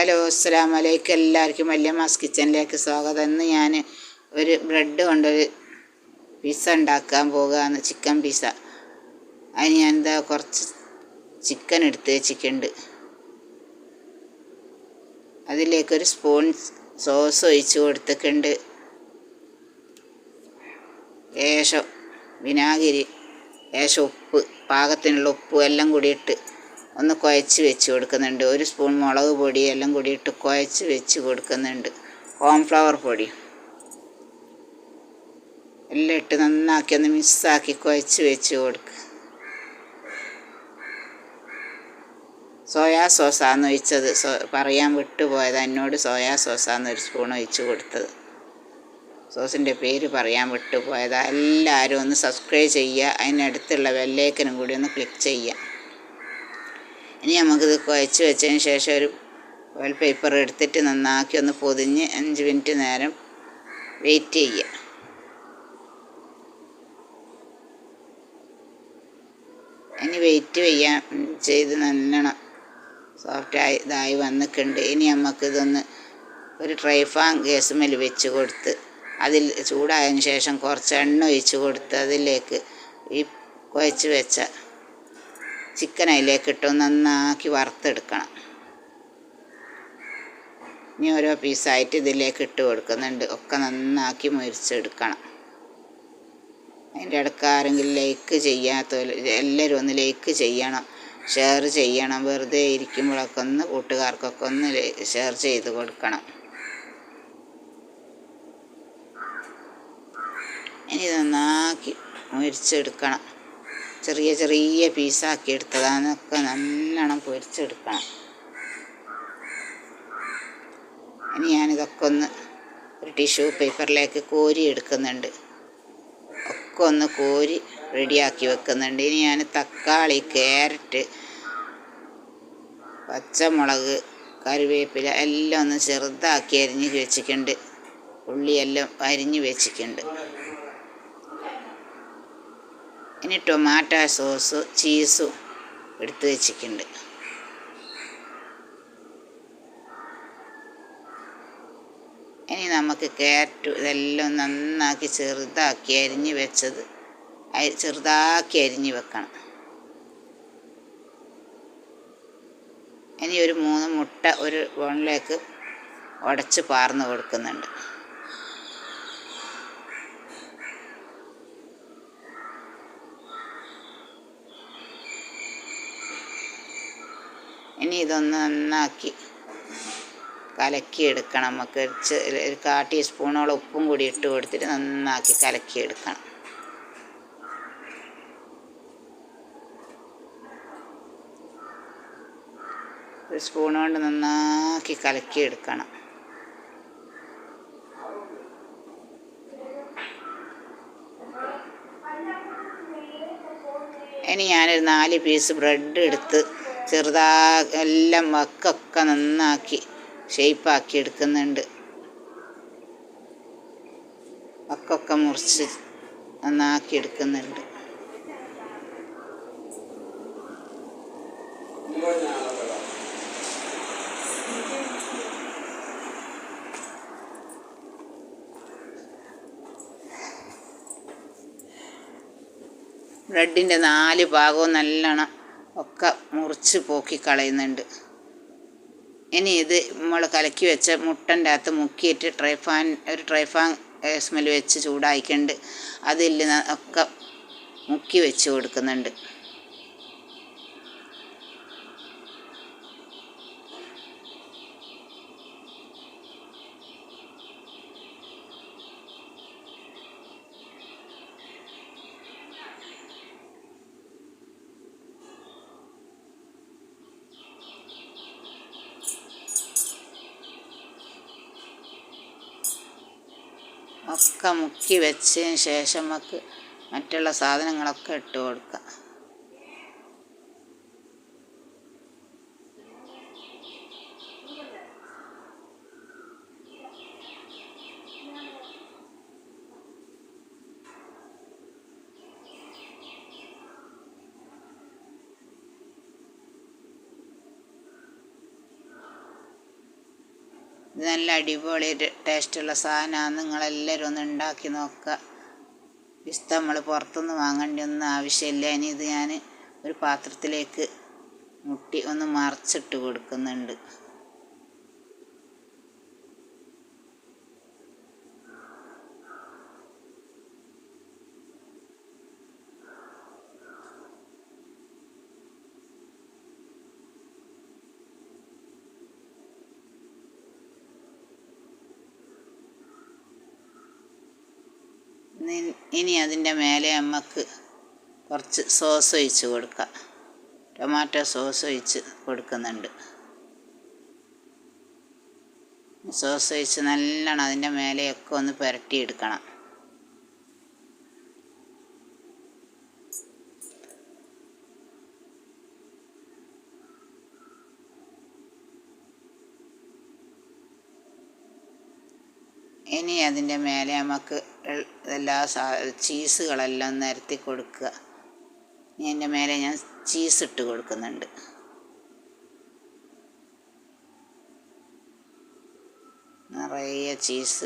Hello, അസ്സലാമു അലൈക്കും. എല്ലാവർക്കും വല്യമ്മാസ് കിച്ചണിലേക്ക് സ്വാഗതം. ഇന്ന് ഞാൻ ഒരു ബ്രെഡ് കൊണ്ടൊരു പിസ്സ ഉണ്ടാക്കാൻ പോകുകയാണ്, ചിക്കൻ പിസ്സ. അതിന് ഞാൻ കുറച്ച് ചിക്കൻ എടുത്ത് വെച്ചിട്ടുണ്ട്. അതിലേക്കൊരു സ്പൂൺ സോസ് ഒഴിച്ച് കൊടുത്തിട്ടുണ്ട്. ലേശം വിനാഗിരി, ലേശം ഉപ്പ്, പാകത്തിനുള്ള ഉപ്പ് എല്ലാം കൂടി ഇട്ട് ഒന്ന് കുഴച്ച് വെച്ച് കൊടുക്കുന്നുണ്ട്. ഒരു സ്പൂൺ മുളക് പൊടി എല്ലാം കൂടി ഇട്ട് കുഴച്ച് വെച്ച് കൊടുക്കുന്നുണ്ട്. കോൺഫ്ലവർ പൊടി എല്ലാം ഇട്ട് നന്നാക്കി ഒന്ന് മിക്സാക്കി കുഴച്ച് വെച്ച് കൊടുക്കുക. സോയാ സോസാന്ന് ഒഴിച്ചത്, പറയാൻ വിട്ടുപോയത്. എന്നോട് സോയാ സോസാന്ന് ഒരു സ്പൂൺ ഒഴിച്ച് കൊടുത്തത്. സോസിൻ്റെ പേര് പറയാൻ വിട്ടുപോയതാണ്. എല്ലാവരും ഒന്ന് സബ്സ്ക്രൈബ് ചെയ്യുക. അതിനടുത്തുള്ള ബെല്ലൈക്കനും കൂടി ഒന്ന് ക്ലിക്ക് ചെയ്യുക. ഇനി നമുക്കിത് കുഴച്ച് വെച്ചതിന് ശേഷം ഒരു ഓയിൽ പേപ്പർ എടുത്തിട്ട് നന്നാക്കി ഒന്ന് പൊതിഞ്ഞ് 5 മിനിറ്റ് നേരം വെയിറ്റ് ചെയ്യുക. ഇനി വെയിറ്റ് ചെയ്ത് നല്ലോണം സോഫ്റ്റായി ഇതായി വന്നിട്ടുണ്ട്. ഇനി നമുക്കിതൊന്ന് ഒരു ട്രൈ ഫാൻ ഗ്യാസുമേൽ വെച്ച് കൊടുത്ത് അതിൽ ചൂടായതിന് ശേഷം കുറച്ച് എണ്ണ ഒഴിച്ച് കൊടുത്ത് അതിലേക്ക് ഈ കുഴച്ച് വെച്ച ചിക്കൻ അതിലേക്ക് ഇട്ട് നന്നാക്കി വറുത്തെടുക്കണം. ഇനി ഓരോ പീസായിട്ട് ഇതിലേക്ക് ഇട്ട് കൊടുക്കുന്നുണ്ട്. ഒക്കെ നന്നാക്കി മുരിച്ചെടുക്കണം. അതിൻ്റെ ഇടയ്ക്ക് ആരെങ്കിലും ലൈക്ക് ചെയ്യാത്ത എല്ലാവരും ഒന്ന് ലൈക്ക് ചെയ്യണം, ഷെയർ ചെയ്യണം. വെറുതെ ഇരിക്കുമ്പോഴൊക്കെ ഒന്ന് കൂട്ടുകാർക്കൊക്കെ ഒന്ന് ഷെയർ ചെയ്ത് കൊടുക്കണം. ഇനി നന്നാക്കി മുരിച്ചെടുക്കണം. ചെറിയ ചെറിയ പീസാക്കി എടുത്തതാന്നൊക്കെ നല്ലോണം പൊരിച്ചെടുക്കണം. ഇനി ഞാനിതൊക്കെ ഒന്ന് ഒരു ടിഷ്യൂ പേപ്പറിലേക്ക് കോരി എടുക്കുന്നുണ്ട്. ഒക്കെ ഒന്ന് കോരി റെഡിയാക്കി വെക്കുന്നുണ്ട്. ഇനി ഞാൻ തക്കാളി, ക്യാരറ്റ്, പച്ചമുളക്, കറിവേപ്പില എല്ലാം ഒന്ന് ചെറുതാക്കി അരിഞ്ഞ് വെച്ചിട്ടുണ്ട്. ഉള്ളിയെല്ലാം അരിഞ്ഞ് വെച്ചിട്ടുണ്ട്. ഇനി ടൊമാറ്റോ സോസ്, ചീസും എടുത്ത് വെച്ചിട്ടുണ്ട്. ഇനി നമുക്ക് ക്യാരറ്റ് ഇതെല്ലാം നന്നാക്കി ചെറുതാക്കി അരിഞ്ഞ് വെച്ചത് ചെറുതാക്കി അരിഞ്ഞ് വെക്കണം. ഇനി ഒരു 3 മുട്ട ഒരു ബൗളിലേക്ക് ഉടച്ച് പാർന്ന് കൊടുക്കുന്നുണ്ട്. ഇനി ഇതൊന്ന് നന്നാക്കി കലക്കിയെടുക്കണം. നമുക്ക് ഒരു 1/4 ടീസ്പൂണോളം ഉപ്പും കൂടി ഇട്ട് കൊടുത്തിട്ട് നന്നാക്കി കലക്കിയെടുക്കണം. ഒരു സ്പൂൺ കൊണ്ട് നന്നാക്കി കലക്കിയെടുക്കണം. ഇനി ഞാനൊരു 4 പീസ് ബ്രെഡ് എടുത്ത് എല്ലാം വക്കൊക്കെ നന്നാക്കി ഷേപ്പാക്കി എടുക്കുന്നുണ്ട്. വക്കൊക്കെ മുറിച്ച് നന്നാക്കി എടുക്കുന്നുണ്ട്. ബ്രെഡിൻ്റെ 4 ഭാഗവും നല്ലോണം ഒക്കെ മുറിച്ച് പോക്കി കളയുന്നുണ്ട്. ഇനി ഇത് നമ്മൾ കലക്കി വെച്ച മുട്ടൻ്റെ അകത്ത് മുക്കിയിട്ട് ഒരു ട്രൈ ഫാൻ ഗ്യാസ്മേൽ വെച്ച് ചൂടായിക്കൊണ്ട് അതിൽ ഒക്കെ മുക്കി വെച്ച് കൊടുക്കുന്നുണ്ട്. ഒക്കെ മുക്കി വെച്ചതിന് ശേഷം നമുക്ക് മറ്റുള്ള സാധനങ്ങളൊക്കെ ഇട്ട് കൊടുക്കാം. ഇത് നല്ല അടിപൊളി ടേസ്റ്റുള്ള സാധനമാണ്. നിങ്ങളെല്ലാവരും ഒന്ന് ഉണ്ടാക്കി നോക്കുക. പിസ്ത നമ്മൾ പുറത്തുനിന്ന് വാങ്ങേണ്ട ഒന്നും ആവശ്യമില്ല. ഇനി ഇത് ഞാൻ ഒരു പാത്രത്തിലേക്ക് മുട്ടി ഒന്ന് മറിച്ചിട്ട് കൊടുക്കുന്നുണ്ട്. ഇനി അതിൻ്റെ മേലെ നമുക്ക് കുറച്ച് സോസ് ഒഴിച്ച് കൊടുക്കാം. ടൊമാറ്റോ സോസ് ഒഴിച്ച് കൊടുക്കുന്നുണ്ട്. സോസ് ഒഴിച്ച് നല്ലോണം അതിൻ്റെ മേലെയൊക്കെ ഒന്ന് പുരട്ടിയെടുക്കണം. ഇനി അതിൻ്റെ മേലെ നമുക്ക് എല്ലാ ചീസുകളെല്ലാം നിരത്തി കൊടുക്കുക. ഇനി അതിൻ്റെ മേലെ ഞാൻ ചീസ് ഇട്ട് കൊടുക്കുന്നുണ്ട്. നിറയെ ചീസ്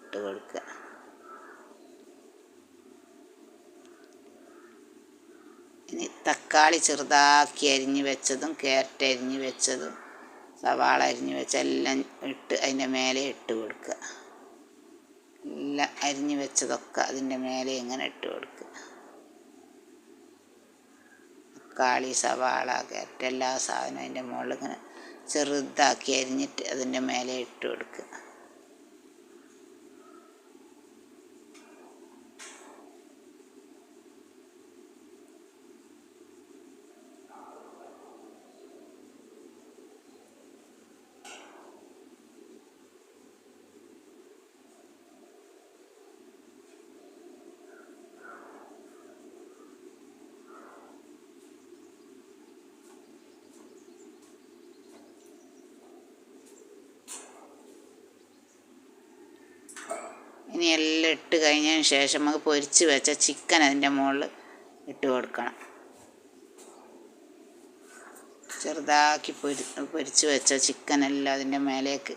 ഇട്ട് കൊടുക്കുക. ഇനി തക്കാളി ചെറുതാക്കി അരിഞ്ഞ് വെച്ചതും ക്യാരറ്റ് അരിഞ്ഞ് വെച്ചതും സവാള അരിഞ്ഞ് വെച്ചെല്ലാം ഇട്ട് അതിൻ്റെ മേലെ ഇട്ട് കൊടുക്കുക. എല്ലാം അരിഞ്ഞ് വെച്ചതൊക്കെ അതിൻ്റെ മേലെ ഇങ്ങനെ ഇട്ട് കൊടുക്കുക. തക്കാളി, സവാള, ക്യാരറ്റ് എല്ലാ സാധനവും അതിൻ്റെ മുകളിൽ ഇങ്ങനെ ചെറുതാക്കി അരിഞ്ഞിട്ട് അതിൻ്റെ മേലെ ഇട്ട് കൊടുക്കുക. ഇനി എല്ലാം ഇട്ട് കഴിഞ്ഞതിന് ശേഷം നമുക്ക് പൊരിച്ച് വെച്ച ചിക്കൻ അതിൻ്റെ മുകളിൽ ഇട്ട് കൊടുക്കണം. ചെറുതാക്കി പൊരിച്ച് വെച്ച ചിക്കനെല്ലാം അതിൻ്റെ മേലേക്ക്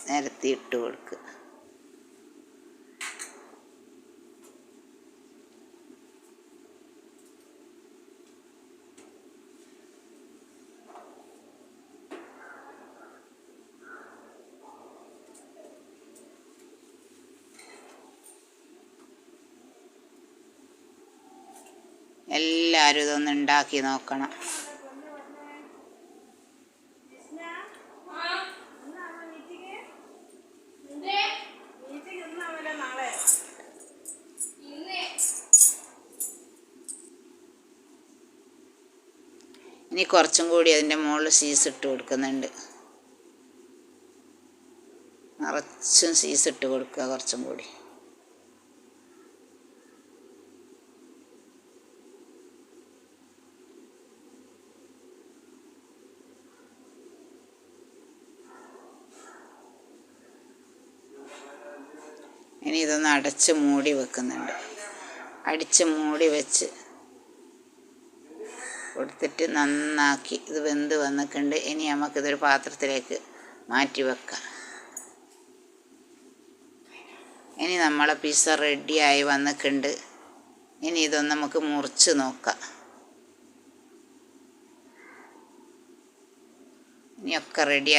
നിരത്തി ഇട്ട് കൊടുക്കുക. എല്ലാവരും ഇതൊന്ന് ഉണ്ടാക്കി നോക്കണം. ഇനി കുറച്ചും കൂടി അതിൻ്റെ മുകളിൽ ചീസ് ഇട്ട് കൊടുക്കുന്നുണ്ട്. നിറച്ചും ചീസ് ഇട്ട് കൊടുക്കുക കുറച്ചും കൂടി. ഇനി ഇതൊന്ന് അടച്ച് മൂടി വെക്കുന്നുണ്ട്. അടിച്ച് മൂടി വെച്ച് കൊടുത്തിട്ട് നന്നാക്കി ഇത് വെന്ത് വന്നിട്ടുണ്ട്. ഇനി നമുക്കിതൊരു പാത്രത്തിലേക്ക് മാറ്റി വെക്കാം. ഇനി നമ്മളെ പിസ്സ റെഡിയായി വന്നിട്ടുണ്ട്. ഇനി ഇതൊന്ന് നമുക്ക് മുറിച്ച് നോക്കാം. ഇനിയൊക്കെ റെഡി